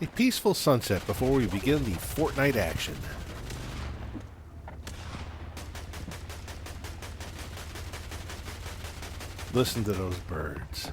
A peaceful sunset before we begin the Fortnite action. Listen to those birds.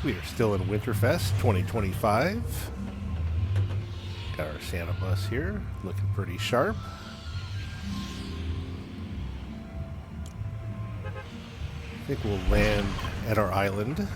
We are still in Winterfest 2025. Got our Santa bus here, looking pretty sharp. I think we'll land at our island.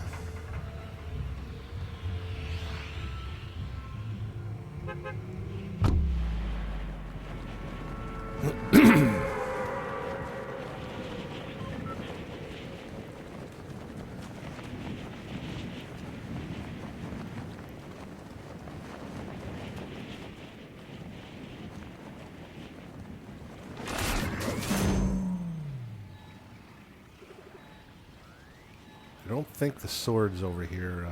I don't think the sword's over here,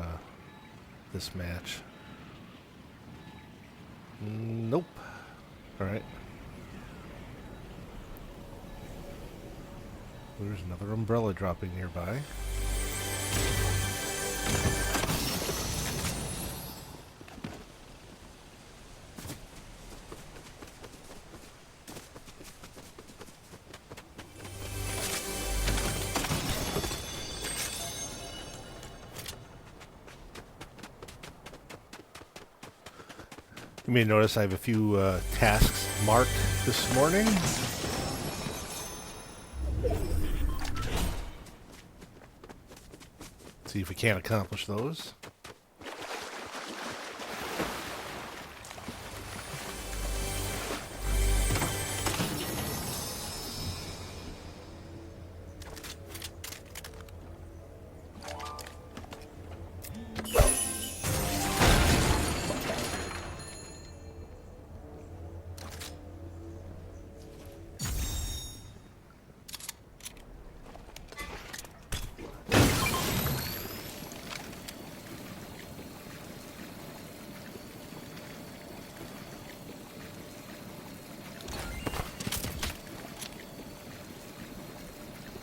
this match. Nope. Alright. There's another umbrella dropping nearby. You may notice I have a few tasks marked this morning. See if we can't accomplish those.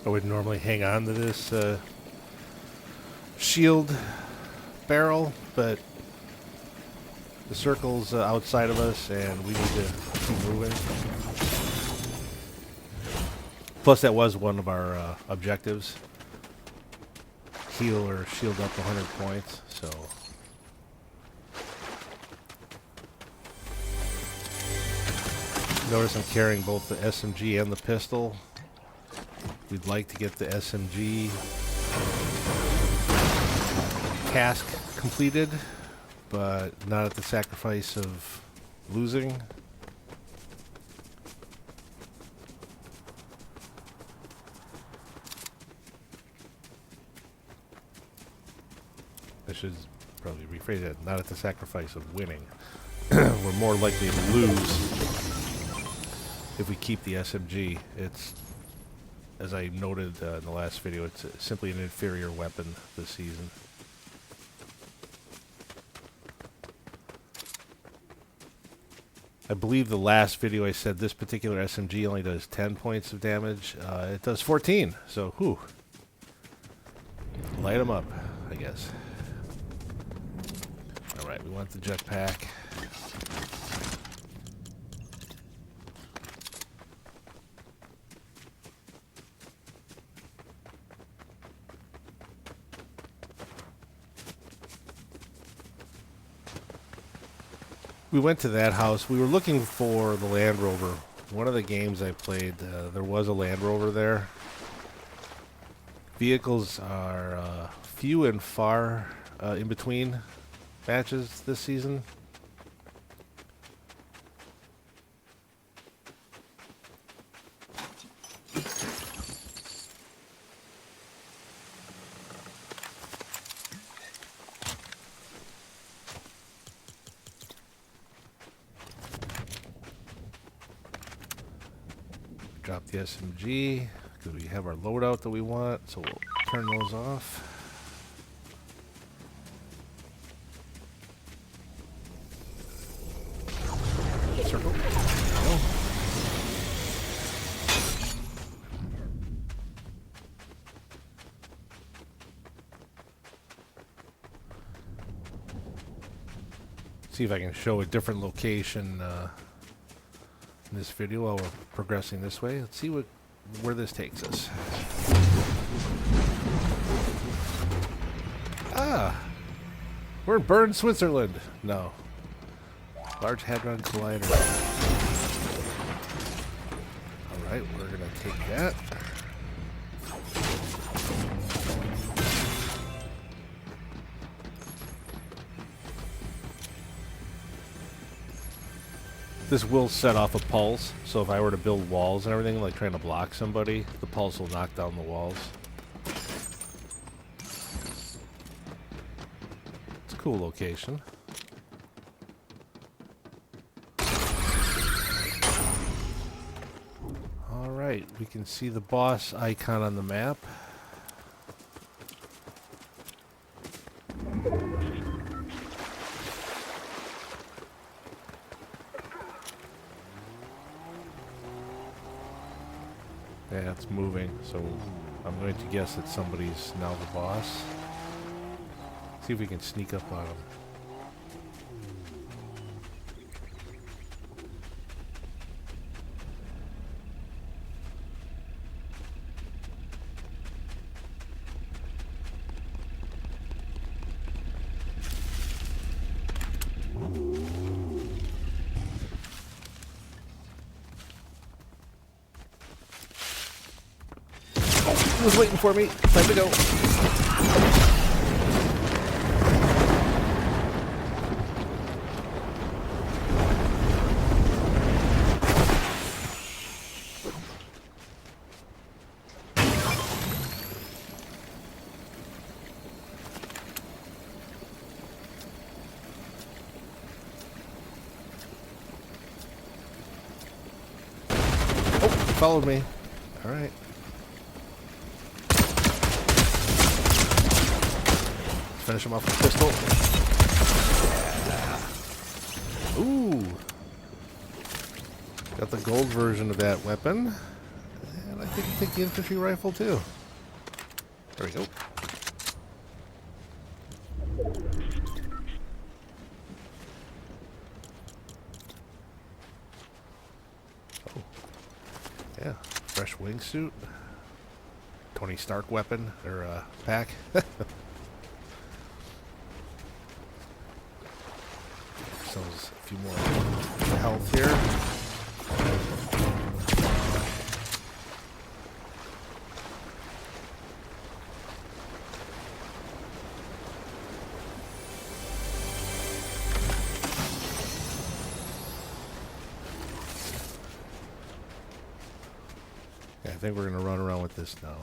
I would normally hang on to this shield barrel, but the circle's outside of us and we need to keep moving. Plus that was one of our objectives. Heal or shield up 100 points, so... Notice I'm carrying both the SMG and the pistol. We'd like to get the SMG task completed, but not at the sacrifice of losing. I should probably rephrase it, not at the sacrifice of winning. We're more likely to lose if we keep the SMG. It's, as I noted in the last video, it's simply an inferior weapon this season. I believe the last video I said this particular SMG only does 10 points of damage. It does 14, so whew. Light them up, I guess. Alright, we want the jetpack. We went to that house. We were looking for the Land Rover. One of the games I played, there was a Land Rover there. Vehicles are few and far in between matches this season. Drop the SMG. because we have our loadout that we want, so we'll turn those off. Circle. There we go. See if I can show a different location in this video while we're progressing this way. Let's see where this takes us. Ah! We're in Bern, Switzerland. No. Large Hadron Collider. Alright, we're going to take that. This will set off a pulse, so if I were to build walls and everything, like trying to block somebody, the pulse will knock down the walls. It's a cool location. Alright, we can see the boss icon on the map. Yeah, it's moving, so I'm going to guess that somebody's now the boss. See if we can sneak up on him. He was waiting for me. Time to go. Oh, he followed me. All right. Finish him off with a pistol. Yeah. Ooh. Got the gold version of that weapon. And I think you take the infantry rifle too. There we go. Oh. Yeah. Fresh wingsuit. Tony Stark weapon, or pack. Sells a few more health here. Yeah, I think we're going to run around with this now.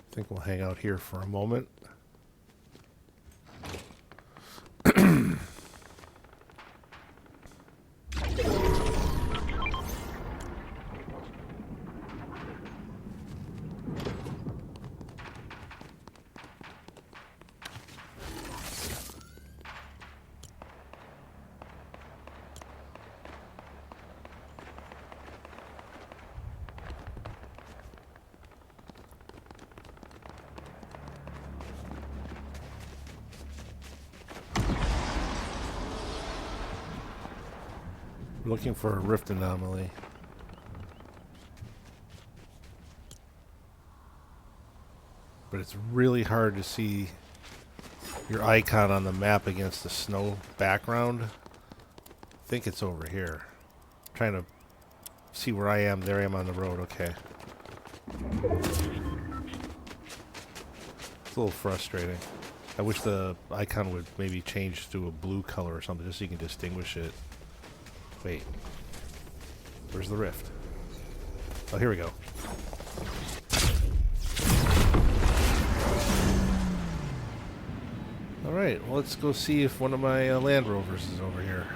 I think we'll hang out here for a moment. We're looking for a rift anomaly. But it's really hard to see your icon on the map against the snow background. I think it's over here. I'm trying to see where I am. There I am on the road. Okay. It's a little frustrating. I wish the icon would maybe change to a blue color or something just so you can distinguish it. Wait. Where's the rift? Oh, here we go. Alright, well, let's go see if one of my Land Rovers is over here.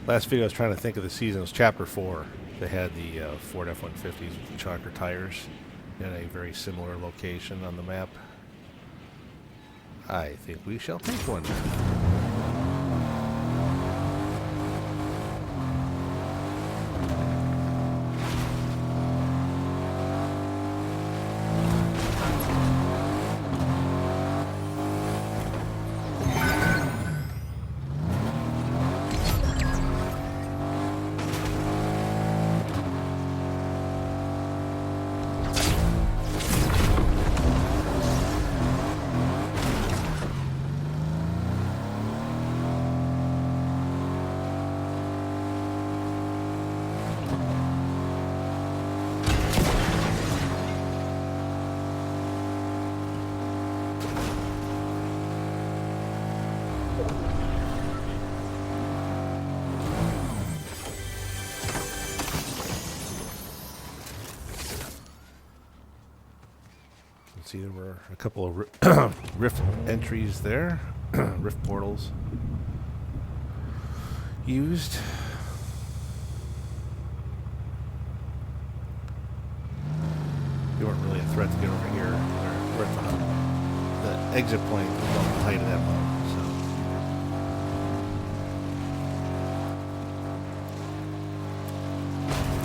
Last video I was trying to think of the season was Chapter 4. They had the Ford F-150s with the chonker tires in a very similar location on the map. I think we shall take one. See, there were a couple of rift entries there, rift portals used. You weren't really a threat to get over here. We're at the exit point was on the height of that mountain, so.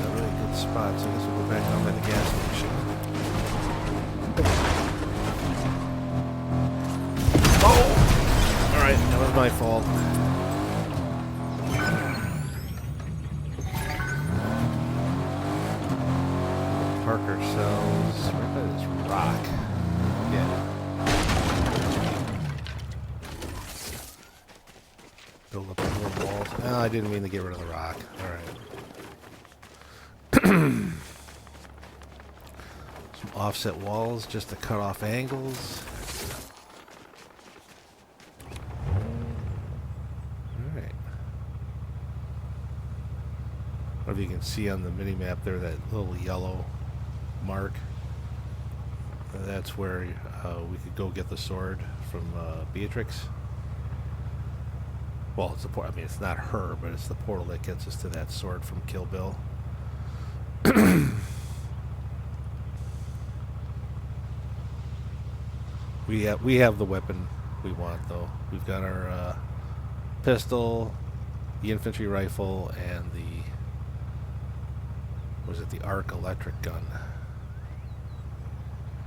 Got really good spots. I guess we'll go back down by the gas station. Oh! Alright, that was my fault. Park ourselves right by this rock. Yeah. Build up more walls. Oh, I didn't mean to get rid of the rock. Alright. Offset walls just to cut off angles. Alright. I don't know if you can see on the mini-map there that little yellow mark. That's where we could go get the sword from Beatrix. Well, it's the I mean, it's not her, but it's the portal that gets us to that sword from Kill Bill. We have the weapon we want, though. We've got our pistol, the infantry rifle, and the arc electric gun.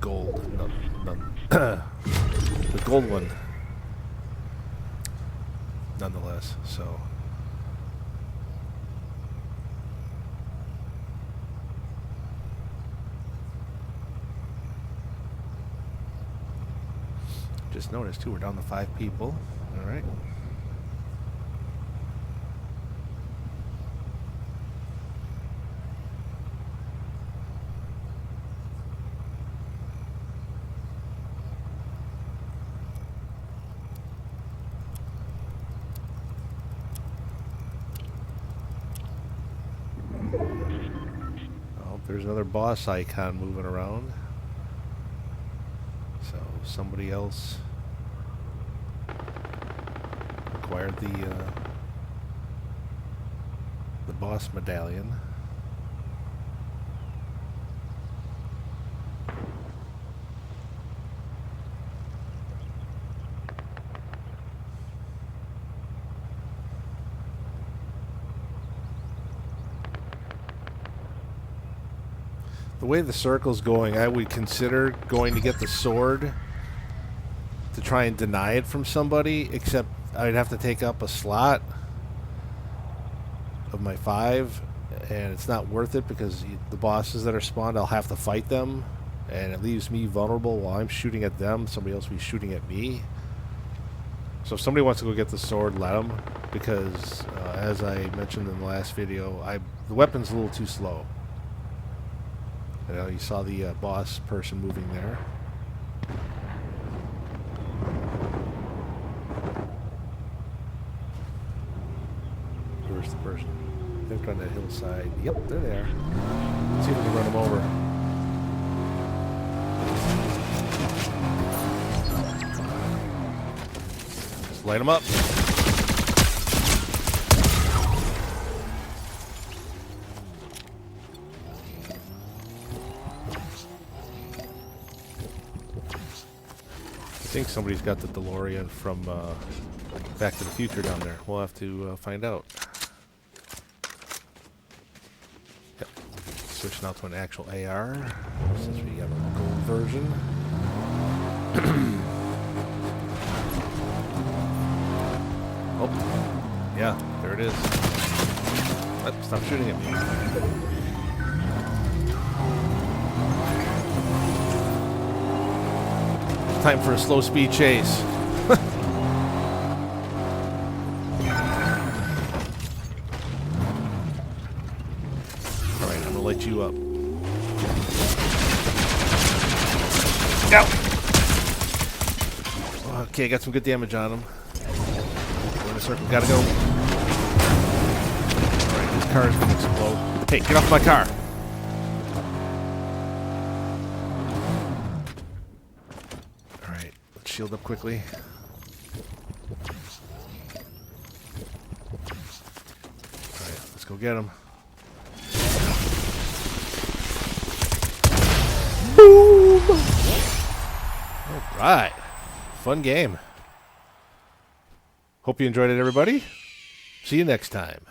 Gold, the gold one, nonetheless. So. Just noticed too, we're down to 5 people. All right. Oh, there's another boss icon moving around. So somebody else acquired the boss medallion. The way the circle's going, I would consider going to get the sword to try and deny it from somebody, except I'd have to take up a slot of my 5, and it's not worth it because the bosses that are spawned, I'll have to fight them, and it leaves me vulnerable while I'm shooting at them. Somebody else will be shooting at me. So if somebody wants to go get the sword, let them, because as I mentioned in the last video, the weapon's a little too slow. You saw the boss person moving there. Where's the person? I think on that hillside. Yep, they're there. Let's see if we can run them over. Just light them up. I think somebody's got the DeLorean from Back to the Future down there. We'll have to find out. Yep. Switching out to an actual AR since we got a gold version. Oh, yeah, there it is. What? Stop shooting at me. Time for a slow speed chase. Alright, I'm gonna light you up. Go! Okay, got some good damage on him. Go in a circle, gotta go. Alright, this car is gonna explode. Hey, get off my car! Shield up quickly. Alright, let's go get him. Boom! Alright. Fun game. Hope you enjoyed it, everybody. See you next time.